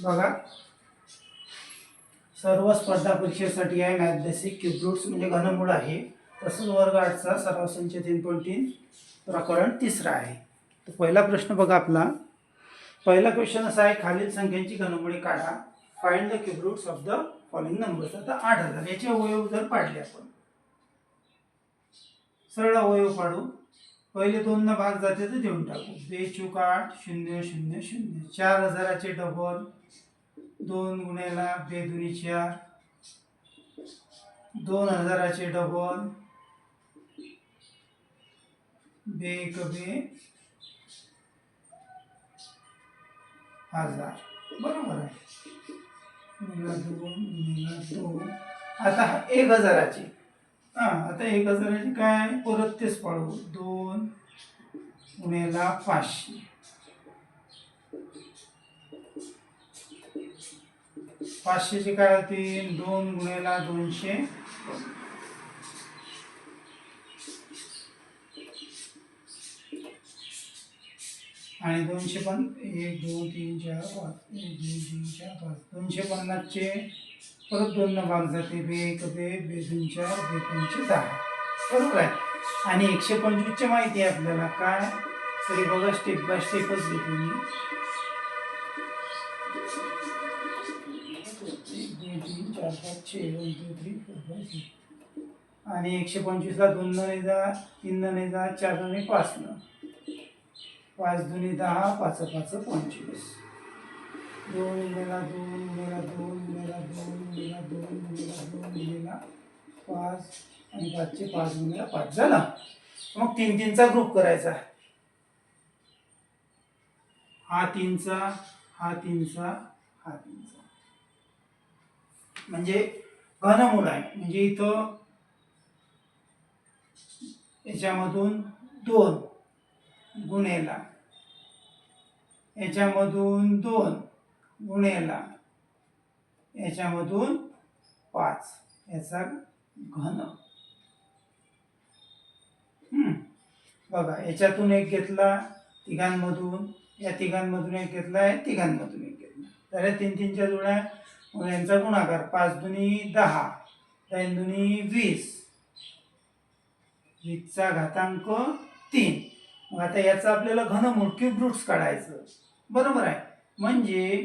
बघा, सर्व स्पर्धा परीक्षेसाठी आहे मॅथ बेसिक क्यूब रूट्स म्हणजे घनमूळ आहे. तसंच वर्ग 8चा सराव संच 3.3 प्रकरण 3 आहे. तर पहिला प्रश्न बघा आपला. पहिला क्वेश्चन असा आहे, खालील संख्यांची घनमुळे काढा. Find the cube roots of the following numbers. आता 8000 याचे अवयव जर पाडले आपण, सरळ अवयव पाडू. पहिले 2 न भाग जाते तर देऊन टाकू. 2 चूक 8 0 0 0. 4000चे डबल 2 गुणेला 2 दुनी 4. 2000चे डबल 2 एक 2 1000. बरोबर आहे. 2 आता 1000ची, आता 1000ची काय परत तेच पाडू. 2 गुणेला 500. 500ची काय होती 2 गुणेला 200. आणि 200 पण 1 2 3 4 5 1 2 3 4 5 250चे परत 2 न भाग जाते. 2 एक 2 2 3 4 2 5 10. बरोबर आहे. आणि 125ची माहिती आहे आपल्याला काय, तरी बघा स्टेप बाय स्टेपच घेतो मी. 1 2 3 4 5 6 1 2 3 4 5 6. आणि 125ला 2 न नाही जा, 3 न नाही जा, 4 न नाही 5 न. 5 दुनी 10 5 5 25. 2 गुणेला 2 गुणेला 2 गुणेला 2 गुणेला 2 गुणेला 2 गुणेला 5 आणि 5चे 5 गुणेला 5 झाला. मग 3 3चा ग्रुप करायचा. हा 3चा, हा 3चा, हा 3चा. म्हणजे घनमूळ आहे. म्हणजे इथं याच्यामधून 2 गुणेला, याच्यामधून 2 गुणेला, याच्यामधून 5, याचा घन. बघा, याच्यातून एक घेतला तिघांमधून, या तिघांमधून एक घेतला, या तिघांमधून एक घेतला. तर या 3 3च्या जोड्या, मग यांचा गुणाकार. 5 दुनी 10, 3 दुनी 20, 20चा घातांक 3. मग आता याचं आपल्याला घनमूळ क्यूब रूट्स काढायचं. बरोबर आहे. म्हणजे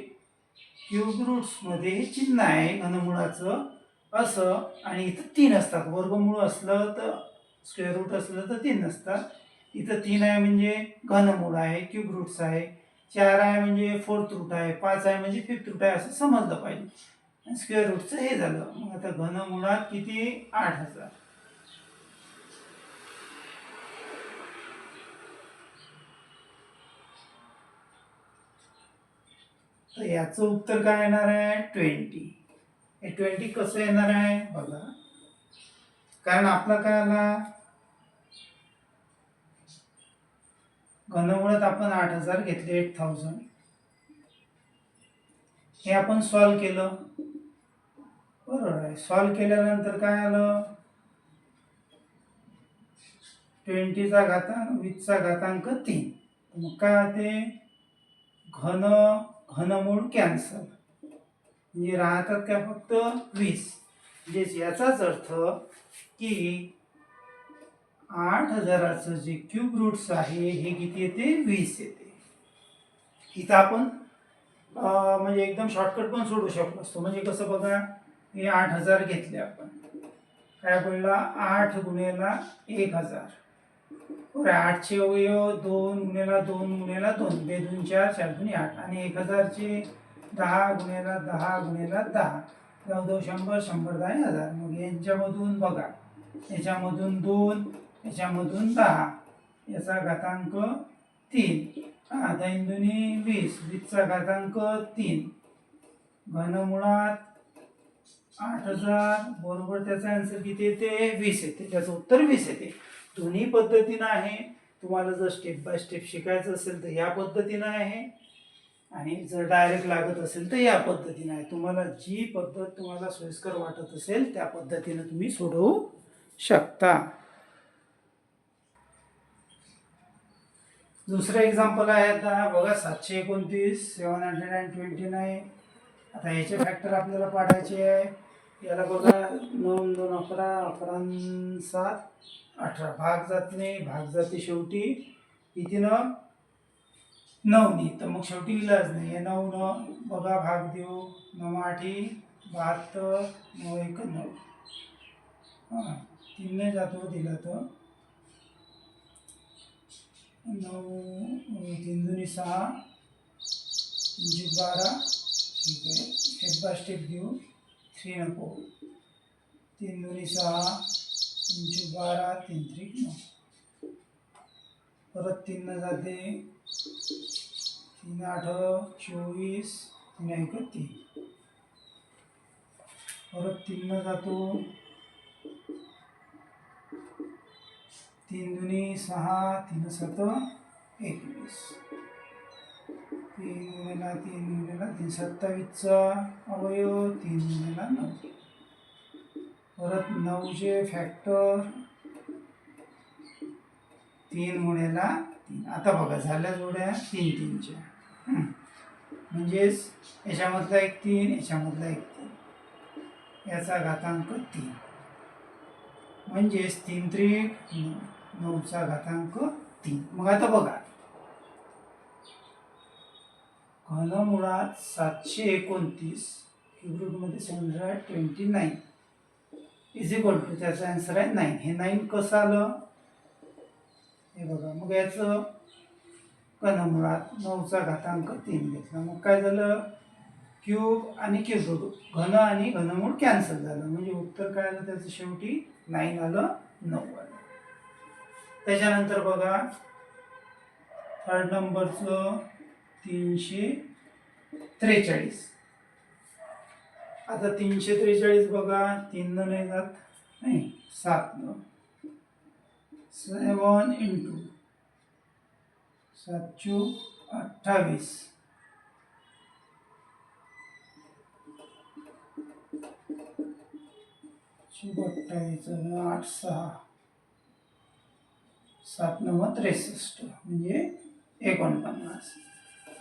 क्यूब रूट्स मध्ये चिन्ह आहे घनमुळाचं असं, आणि इथं 3 असतात. वर्गमूळ असलं तर, स्क्वेअर रूट असलं तर 3 नसतात. इथं 3 आहे म्हणजे घनमूळ आहे, क्यूब रूट्स आहे. 4 आहे म्हणजे फोर्थ रूट आहे. 5 आहे म्हणजे फिफ्थ रूट आहे, असं समजलं पाहिजे. स्क्वेअर रूटचं हे झालं. मग आता घनमुळात किती 8000. तर याचं उत्तर काय येणार आहे 20. हे 20 कसं येणार आहे बघा. कारण आपला काय आला, घनमुळात आपण 8000 घेतले, 8000. हे आपण सॉल्व केलं. बरोबर आहे. सॉल्व केल्यानंतर काय आलं, 20चा घातांक 20चा घातांक 3. मग काय होते घनमूळ कॅन्सल. म्हणजे राहतात काय फक्त 20. म्हणजे याचाच अर्थ की 8000चं जे क्यूब रूट्स आहे हे किती येते 20 येते. इथं आपण म्हणजे एकदम शॉर्टकट पण सोडू शकलो असतो. म्हणजे कसं बघा, हे 8000 घेतले आपण, काय बोलला 8 गुणेला 1000. 8चे अवयव 2 गुणेला 2 गुणेला 2, 2 2 4 4 2 8. आणि 1000चे 10 गुणेला 10 गुणेला 10, 9 100 100 10 1000. मग यांच्यामधून बघा, याच्यामधून 2, याच्यामधून 10, याचा घातांक 3. 3 दुनी 20, 20चा घातांक 3. घनमुळात 8000 बरोबर त्याचा आन्सर किती येते 20 येते. त्याचं उत्तर 20 येते. दोन्ही पद्धतीनं आहे. तुम्हाला जर स्टेप बाय स्टेप शिकायचं असेल तर या पद्धतीनं आहे, आणि जर डायरेक्ट लागत असेल तर या पद्धतीनं आहे. तुम्हाला जी पद्धत तुम्हाला सोयीस्कर वाटत असेल त्या पद्धतीनं तुम्ही सोडवू शकता. दुसरं एक्झाम्पल आहे आता बघा 729 729. आता याचे फॅक्टर आपल्याला पाडायचे आहे. याला बघा 9 2 11 11 7 18 भाग जात नाही, भाग जाते शेवटी किती न 9 नी, तर मग शेवटी इलाज नाही. हे 9 न बघा भाग देऊ 9 8 72 9 1 9. हां 3 ने जातो दिला तर 9 3 2 6 3 12. ठीक आहे, स्टेप बाय स्टेप घेऊ. 3 नको, 3 2 6 3 12 3 3 9. परत 3 न जाते 3 8 24 3 1 3. परत 3 न जातो 3 2 6 3 7 21. 3 गुणिला 3 गुणिला 3 27चा अवयव 3 गुणिला 9. परत 9चे फॅक्टर 3 गुणिला 3. आता बघा झाल्या जोड्या 3 3च्या. म्हणजेच याच्यामधला एक 3, याच्यामधला एक 3, याचा घातांक 3. म्हणजेच 3 3 9चा घातांक 3. मग आता बघा घनमुळात 729 क्यूब रूटमध्ये 729 इज इक्वल टू, त्याचा आन्सर आहे 9. हे 9 कसं आलं हे बघा. मग याचं घनमुळात 9चा घातांक 3 घेतला. मग काय झालं, क्यूब आणि क्यूब रूट घन आणि घनमूळ कॅन्सल झालं. म्हणजे उत्तर काय आलं त्याचं शेवटी 9 आलं, 9 आलं. त्याच्यानंतर बघा थर्ड नंबरचं 343. आता 343 बघा 3 न नाही जात, नाही 7 न. 7 इंटू 7 चूक 28. 28 8 6 7 9 63 म्हणजे 49.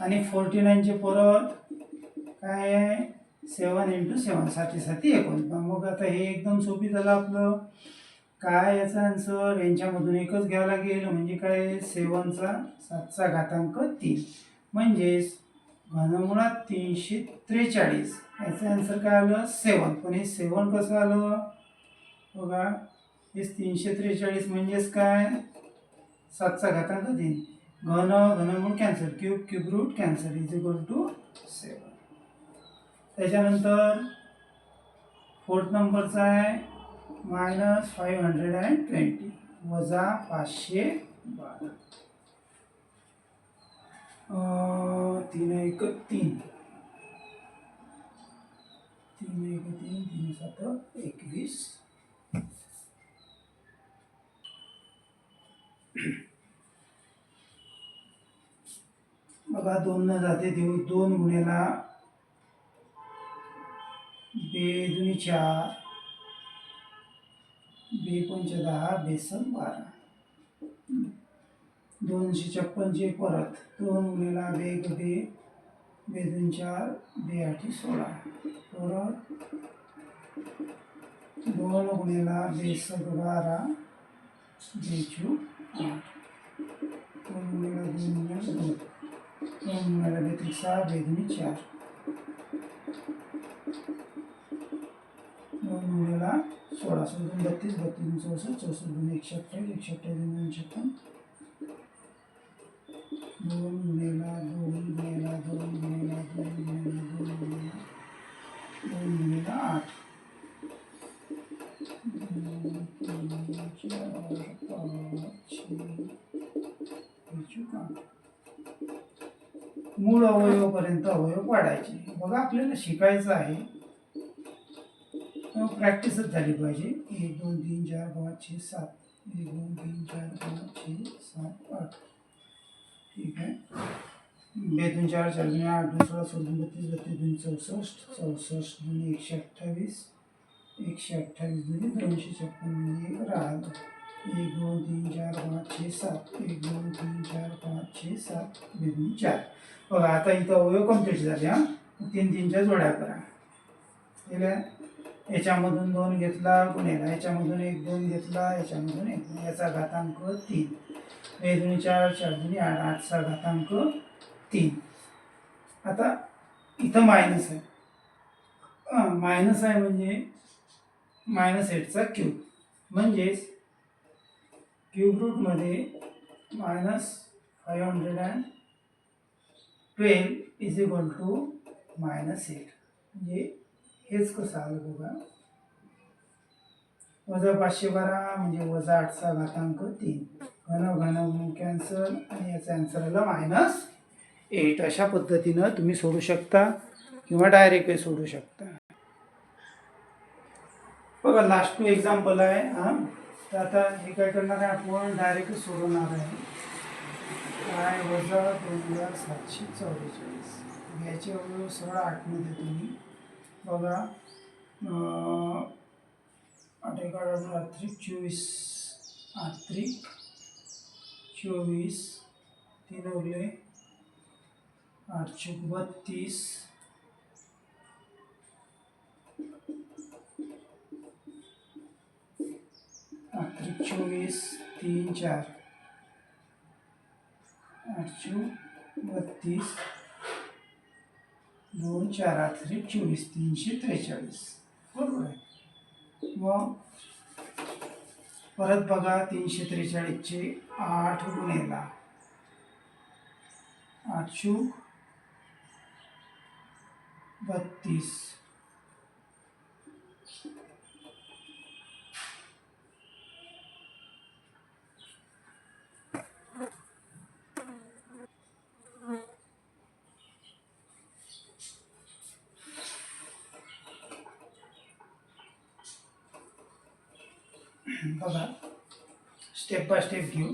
आणि 49चे परत काय आहे 7 इंटू 7 7 7 49. मग आता हे एकदम सोपी झालं आपलं. काय याचा आन्सर यांच्यामधून एकच घ्यावं लागेल. म्हणजे काय 7चा 7चा घातांक 3. म्हणजेच घनमुळात 343 याचं आन्सर काय आलं 7. पण हे 7 कसं आलं बघा. हे 343 म्हणजेच काय 7चा घातांक 3. घनमूळ cancel, cube cube root cancel is equal to 7. त्याच्यानंतर फोर्थ नंबरचा आहे -520 वजा 512. 3 1 3 3 1 3 3 7 21. बघा 2 न जाते देऊ 2 गुणिला 2 दुनी 4 2 पंच 10 बेसन 12. 256 परत 2 गुणिला 2 1 2 2 2 4 2 8 16. परत 2 गुणिला 2 7 12 2 चूक 8. 2 गुणिला 2 गुणिला 2 2 गुणिला 2 3 6 2 2 4. 2 गुणिला 16 16 32 32 64 64 128 128 256. 2 गुणिला 2 गुणिला 2 गुणिला 2 गुणिला 2 गुणिला 2 गुणिला 8. 2 4 5 मूळ अवयवापर्यंत अवयव पाडायचे. बघा आपल्याला शिकायचं आहे, प्रॅक्टिसच झाली पाहिजे. 1 2 3 4 5 6 7 1 2 3 4 5 6 7 8. ठीक आहे. 2 2 4 4 2 8 2 16 16 32 32 64 64 2 128 128 2 256 म्हणजे 1 राहिलं. 1 2 3 4 5 6 7 1 2 3 4 5 6 7 2 4. बघा आता इथं अवयव कम्प्लीट झाले. हा 3 3च्या जोड्या करा. केल्या. याच्यामधून 2 घेतला गुणिला, याच्यामधून 1 2 घेतला, याच्यामधून 1 याचा घातांक 3. 2 2 4 4 2 8 8चा घातांक 3. आता इथं मायनस आहे. मायनस आहे म्हणजे -8चा क्यूब, म्हणजेच क्यूब रूटमध्ये -512 इज इक्वल टू -8. म्हणजे हेच कसं आलं बघा. -512 म्हणजे -8चा घातांक 3. घन घन कॅन्सल आणि याचा आन्सर आला -8. अशा पद्धतीनं तुम्ही सोडू शकता किंवा डायरेक्टही सोडू शकता. बघा लास्ट टू एक्झाम्पल आहे. तर आता हे काय करणार आहे आपण, डायरेक्ट सोडवणार आहे. काय -2744. याचे अवयव सरळ 8मध्ये तुम्ही बघा. 8 1 8 24 8 24 3 उरले 8 32 8 24 3 4 8 32 2 4 8 24 343. बरोबर आहे. मग परत बघा 343चे 8 गुणिला 8 32 बघा. स्टेप बाय स्टेप घेऊ.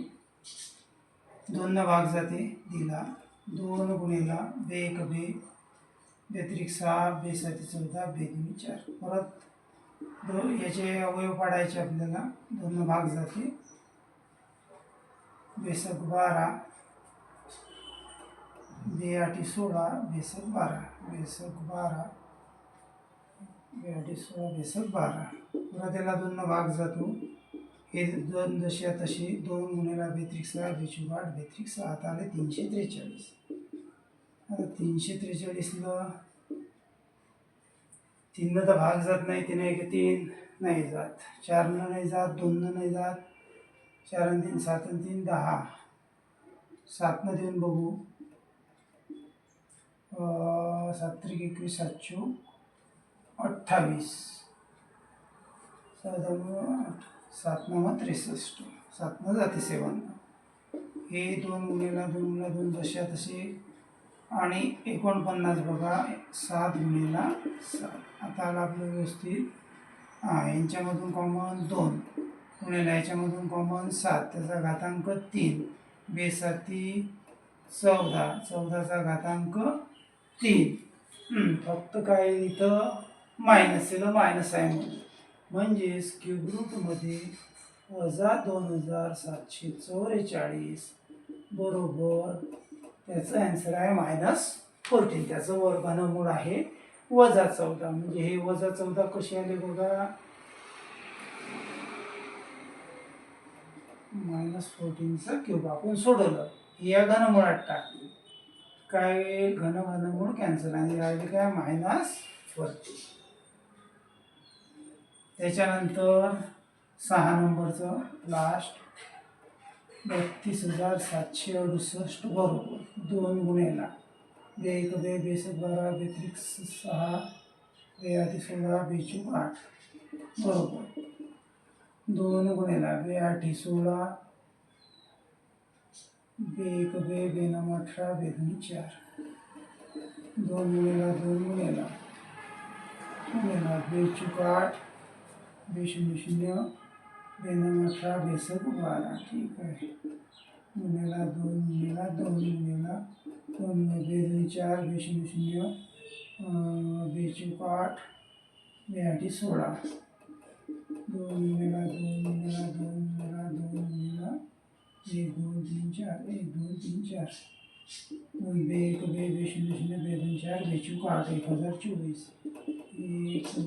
2 न भाग जाते दिला. 2 गुणिला 2 1 2 व्यतिरिक्त 6 2 7 14 2 2 4. परत याचे अवयव पाडायचे आपल्याला. 2 न भाग जाते. 2 7 12 2 8 16 2 7 12 2 7 12 2 8 16 2 7 12. परत याला 2 न भाग जातो. हे 2 जसे तसे 2 गुणिला व्यतिरिक्त 6 2 8 व्यतिरिक्त 7 आले 343. आता 343ला 3 तर भाग जात नाही. 3 1 3 नाही जात. 4 नाही जात. 2 नाही जात. 4 आणि 3 7 आणि 3 10. 7 देऊन बघू. 7 3 21 7 28. 7 7 9 63. 7 जाते 7. हे 2 गुणिला 2 गुणिला 2 जशा तसे. आणि 49 बघा 7 गुणिला 7. आता आला आपलं व्यवस्थित. यांच्यामधून कॉमन 2 गुणिला याच्यामधून कॉमन 7 त्याचा घातांक 3. 2 7 14 14चा घातांक 3. फक्त काय इथं मायनस मायनस आहे म्हणजेच क्यूब रूटमध्ये -2744 बरोबर त्याचं आन्सर आहे -14. त्याचं वर्गमूळ आहे -14. म्हणजे हे -14 कसे आले बघा. -14चा क्यूब आपण सोडवलं. या घनमुळात टाकली. काय घनमूळ कॅन्सल आणि राहिले काय -14. त्याच्यानंतर 6 नंबरचं लास्ट 32,768 बरोबर 2 गुणिला 2 1 2 2 7 12 व्यतिरिक्त 6 2 8 16 2 8 बरोबर 2 गुणिला 2 8 16 2 1 2 2 9 18 2 2 4 2 गुणिला 2 गुणिला 2 8 2 0 0 2 9 18 2 7 12. ठीक आहे. गुणिला 2 गुणिला 2 गुणिला 2 2 4 2 0 0 2 8 2 8 16 2 गुणिला 2 गुणिला 2 गुणिला 2 गुणिला 1 2 3 4 1 2 3 4 2 बे 1 बे बे 0 0 बे 2 4 बे चूक 8 1024 1 2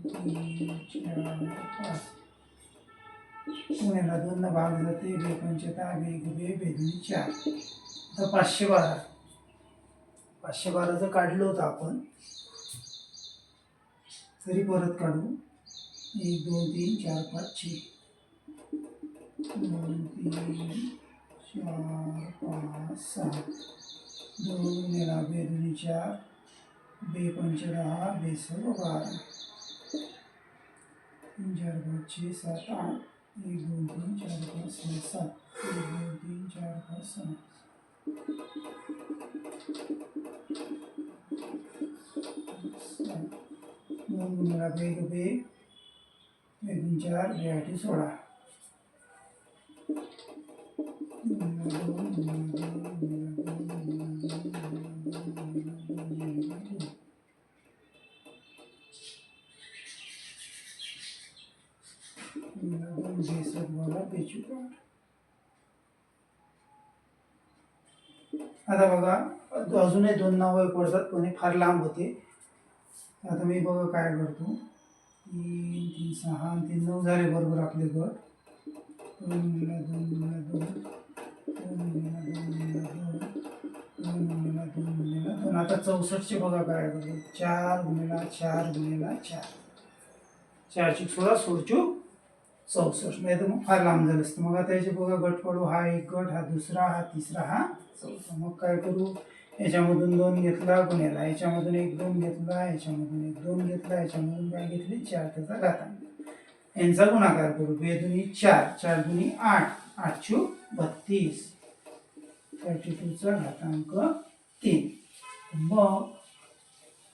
3 4 5 गुणिला 2 न भाग जाते बे 5 बे 1 बे बे 2 4 आता 512 512 काढलं होतं आपण तरी परत काढू 1 2 3 4 5 6 2 3 4 5 6 2 गुणिला बे 2 4 बे 5 10 बे 6 12 3 4 5 6 7 8 1 2 3 4 5 6 7 1 2 3 4 5 6 2 गुणिला बे 1 बे बे 2 4 बे 8 16 आता बघा अजूनही 2 नावं पडतात पण हे फार लांब होते. आता मी बघा काय करतो 3 3 6 आणि 3 9 झाले बरोबर आपले गट 2 गुणिला 2 गुणिला 2 2 गुणिला 2 गुणिला 2 2 गुणिला 2 गुणिला 2 आता 64चे बघा काय करतो 4 गुणिला 4 गुणिला 4 4 चूक 16 16 चूक 64 नाही तर मग फार लांब झालं असतं. मग आता याचे बघा गट पडू हा एक गट हा दुसरा हा तिसरा हा चौथा. मग काय करू याच्यामधून 2 घेतला गुणिला याच्यामधून 1 2 घेतला याच्यामधून 1 2 घेतला याच्यामधून काय घेतली 4 त्याचा घातांक यांचा गुणाकार करू बे दुनी 4 4 दुनी 8 8 चूक 32 32चा घातांक 3. मग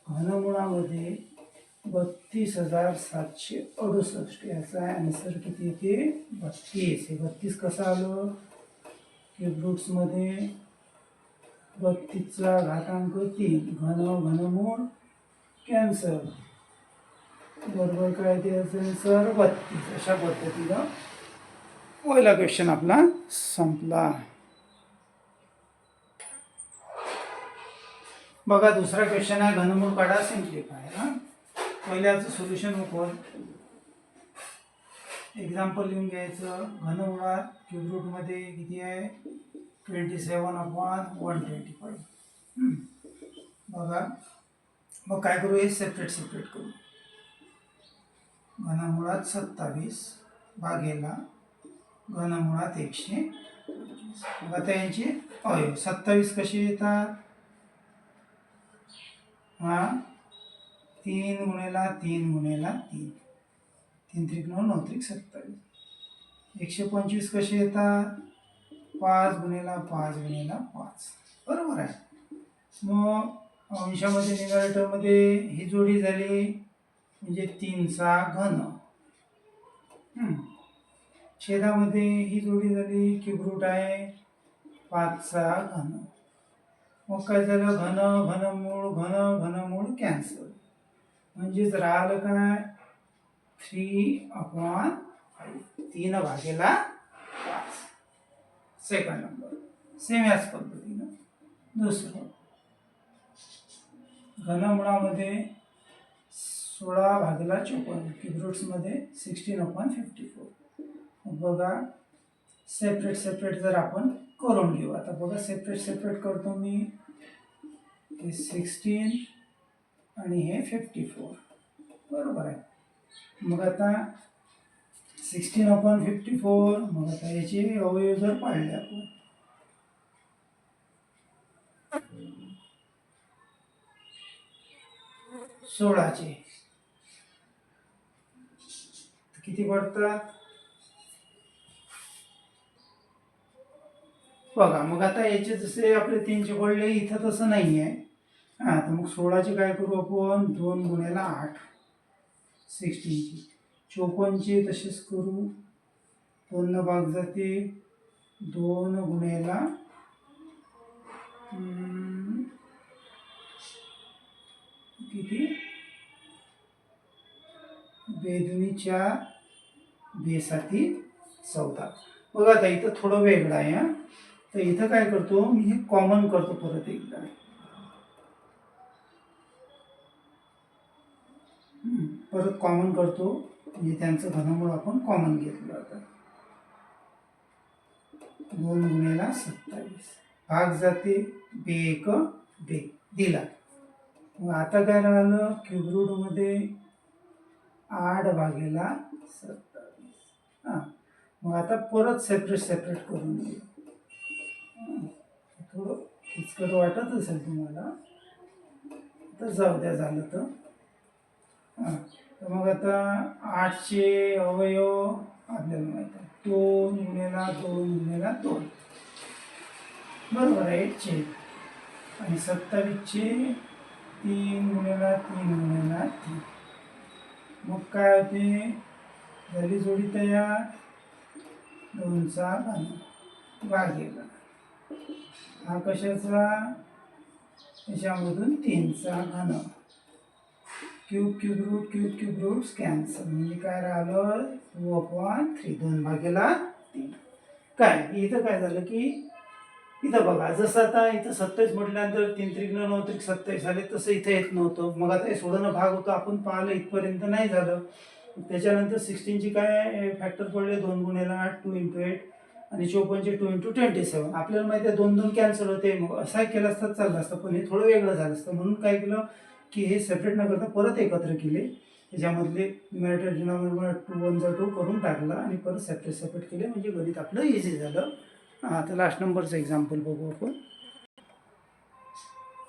घनमुळामध्ये 32,768 याचा आन्सर किती येते 32. हे 32 कसं आलं क्यूब रूट्समध्ये 32चा घातांक 3 घनमूळ कॅन्सल बरोबर काय ते आन्सर 32. अशा पद्धतीनं पहिला क्वेश्चन आपला संपला. बघा दुसरा क्वेश्चन आहे घनमूळ काढा सिम्प्लिफाय. पहिल्याचं सोल्युशन ओपन एक्झाम्पल लिहून घ्यायचं. घनमुळात क्यूब रूटमध्ये किती आहे 27/125. बघा मग काय करू हे सेपरेट करू. घनमुळात 27 भागेला घनमुळात 125. मग आता यांची 27 कशी येतात 3 गुणिला 3 गुणिला 3 3 त्रिक 9 9 त्रिक 27. 125 कसे येतात 5 गुणिला 5 गुणिला 5 बरोबर आहे. मग अंशामध्ये न्यूमरेटरमध्ये ही जोडी झाली म्हणजे 3चा घन. छेदामध्ये ही जोडी झाली क्यूब रूट आहे 5चा घन. मग काय झालं घनमूळ कॅन्सल म्हणजेच राहिलं काय 3/5 3 भागेला 5. सेकंड नंबर सेम याच पद्धतीनं दुसरं घनमुळामध्ये 16/54 क्यूब रूट्समध्ये 16/54. बघा सेपरेट जर आपण करून घेऊ. आता बघा सेपरेट करतो मी हे 16 आणि हे 54 बरोबर आहे. मग आता 16/54 मग आता याचे अवयव जर पाळले आपण 16चे किती पडतात बघा. मग आता याचे जसे आपले 3चे पडले इथं तसं नाही आहे. तर मग 16चे काय करू आपण 2 गुणिला 8 16चे 54चे तसेच करू 2 न भाग जाते 2 गुणिला किती 2 4 बेसाती 14. बघा आता इथं थोडं वेगळं आहे हा. तर इथं काय करतो मी, हे कॉमन करतो परत एकदा. परत कॉमन करतो, म्हणजे त्यांचं घनमूळ आपण कॉमन घेतलं. आता 2 गुणिला 27 भाग जाते बे एक बे दिला. मग आता काय राहिलं क्यूब रूट मध्ये 8 भागेला 27. हां, मग आता परत सेपरेट करून घेऊ. थोडं किचकट वाटत असेल तुम्हाला, तर जाऊ द्या, झालं तर. हां, तर मग आता 8चे अवयव आपल्याला माहित आहे, 2 गुणिला 2 गुणिला 2 बरोबर आहे 8चे. आणि 27चे 3 गुणिला 3 गुणिला 3. मग काय होते, झाली जोडी तयार. 2चा घन भागेला हा कशाचा, याच्यामधून 3चा घन. क्यूब रूट कॅन्सल, म्हणजे काय राहिलं 2/3, 2 भागेला 3. काय इथं काय झालं की, इथं बघा जसं आता इथं 27 म्हटल्यानंतर 3 त्रिक 9 9 त्रिक 27 आले, तसं इथं येत नव्हतं. मग आता हे सोडवणं भाग होतं, आपण पाहिलं इथपर्यंत नाही झालं. त्याच्यानंतर 16ची काय फॅक्टर पडले, 2 गुणिला 8 2 × 8 आणि 54चे 2 × 27. आपल्याला माहिती आहे 2 2 कॅन्सल होते. मग असं केलं असतं चाललं असतं, पण हे थोडं वेगळं झालं असतं. म्हणून काय केलं की हे सेपरेट न करता परत एकत्र केले. त्याच्यामधले न्यूमरेटर डिनॉमिनेटर 2 1 जा 2 करून टाकला आणि परत सेपरेट केले, म्हणजे गणित आपलं इझी झालं. आता लास्ट नंबरचं एक्झाम्पल बघू आपण.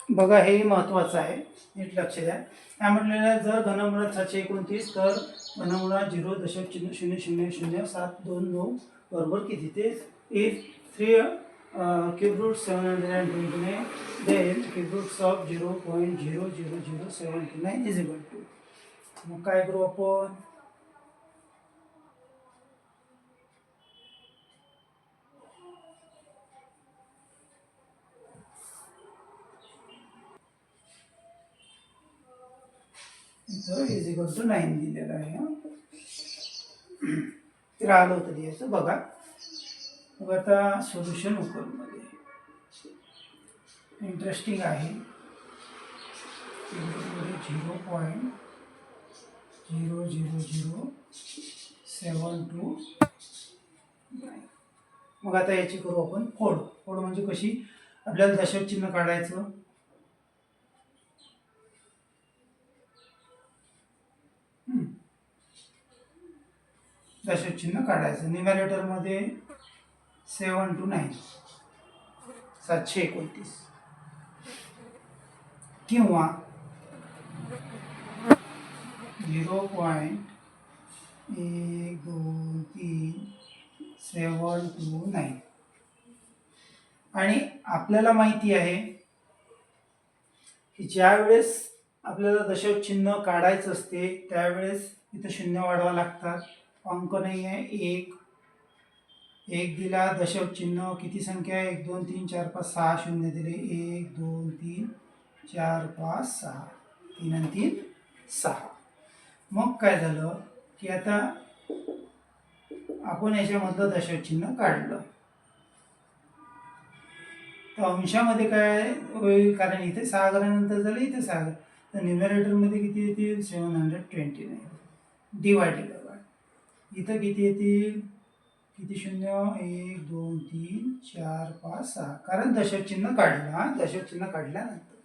बघा हे महत्त्वाचं आहे, नीट लक्ष द्या. काय म्हटलेलं आहे, जर घनमुळात 729 तर घनमुळात 0.00000729 बरोबर किती. ते if 3 cube root 729 then cube roots of 0.000729 is equal to. मग काय करू आपण, इथं इज इक्वल टू 9 दिलेलं आहे. ते राहिलं होतं द्यायचं बघा. मग आता सोल्युशन उकलमध्ये इंटरेस्टिंग आहे. 0.000729. मग आता याची करू आपण फोड. म्हणजे कशी, आपल्याला दशक चिन्ह काढायचं. दशक चिन्ह काढायचं. न्यूमरेटर मध्ये 7 to 9 729 किंवा 0.123729. आणि आपल्याला माहिती आहे की ज्या वेळेस आपल्याला दशक चिन्ह काढायचं असते त्यावेळेस इथं शून्य वाढवा लागतात. अंक नाही आहे, एक दिला. दशक चिन्ह किती संख्या आहे, 1 2 3 4 5 6 शून्य दिले. 1 2 3 4 5 6 3 आणि 3 6. मग काय झालं की आता आपण याच्यामधलं दशक चिन्ह काढलं तर अंशामध्ये काय होईल, कारण इथे 6 घरानंतर झालं, इथे 6. तर न्यूमरेटरमध्ये किती येतील, 729 डिवायडेड. इथं किती येतील, किती शून्य, 1 2 3 4 5 6, कारण दशक चिन्ह काढलं. हा दशक चिन्ह काढल्यानंतर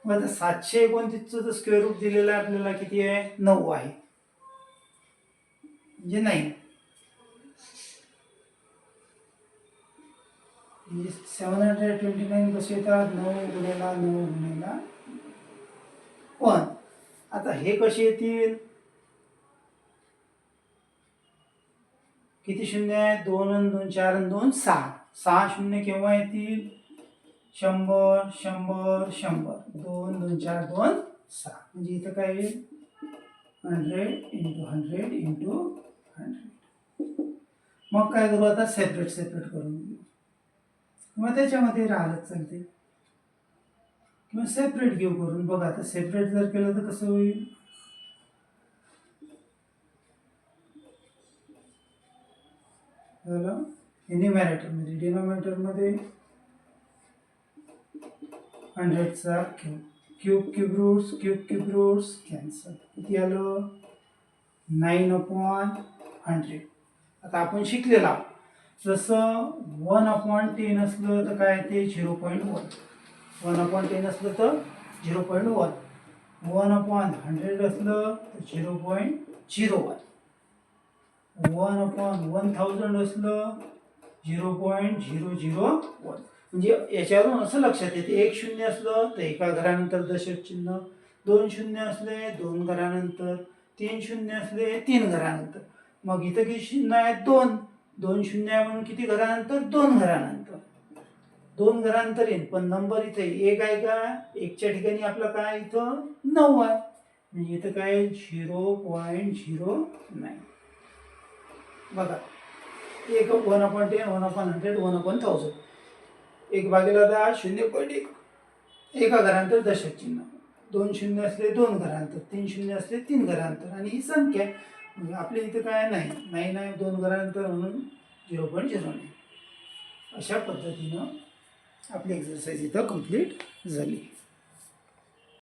मग आता 729चं तर स्क्वेअर रूट दिलेलं आहे आपल्याला, किती आहे, 9 आहे, म्हणजे 9. म्हणजे 729 कसे येतात, 9 गुणिला 9 गुणिला 1. आता हे कसे येतील, किती शून्य आहे, 2 आणि 2 4 आणि 2 6. 6 शून्य केव्हा येतील, 100 100 100. 2 2 4 2 6. म्हणजे इथं काय येईल, 100 × 100 × 100. मग काय करू आता, सेपरेट करून घेऊ. किंवा त्याच्यामध्ये राहिलंच चालते, किंवा सेपरेट घेऊ करून. बघा आता सेपरेट जर केलं तर कसं होईल, झालं न्यूमरेटरमध्ये. डिनॉमिनेटरमध्ये 100चा क्यूब रूट्स कॅन्सल. किती आलं 9/100. आता आपण शिकलेलो आहोत जसं 1/10 असलं तर काय ते 0.1. 1/10 असलं तर 0.1. 1/100 असलं तर 0.01. 1/1000 असलं 0.001. म्हणजे याच्यावरून असं लक्षात येते, 1 शून्य असलं तर एका घरानंतर दशक चिन्ह, 2 शून्य असले 2 घरानंतर, 3 शून्य असले 3 घरानंतर. मग इथं किती शून्य आहेत 2 शून्य आहे म्हणून किती घरानंतर 2 घरानंतर. 2 घरानंतर येईल पण नंबर इथे 1 आहे का, 1च्या ठिकाणी आपलं काय इथं 9 आहे म्हणजे इथं काय 0.09. बघा 1/10 1/100 1/1000. 1/10 0.1. एका घरानंतर दशक चिन्ह, 2 शून्य असले 2 घरानंतर, 3 शून्य असले 3 घरानंतर आणि ही संख्या म्हणजे आपल्या इथं काय नाही 2 घरानंतर म्हणून 0.09. अशा पद्धतीनं आपली एक्सरसाइज इथं कंप्लीट झाली.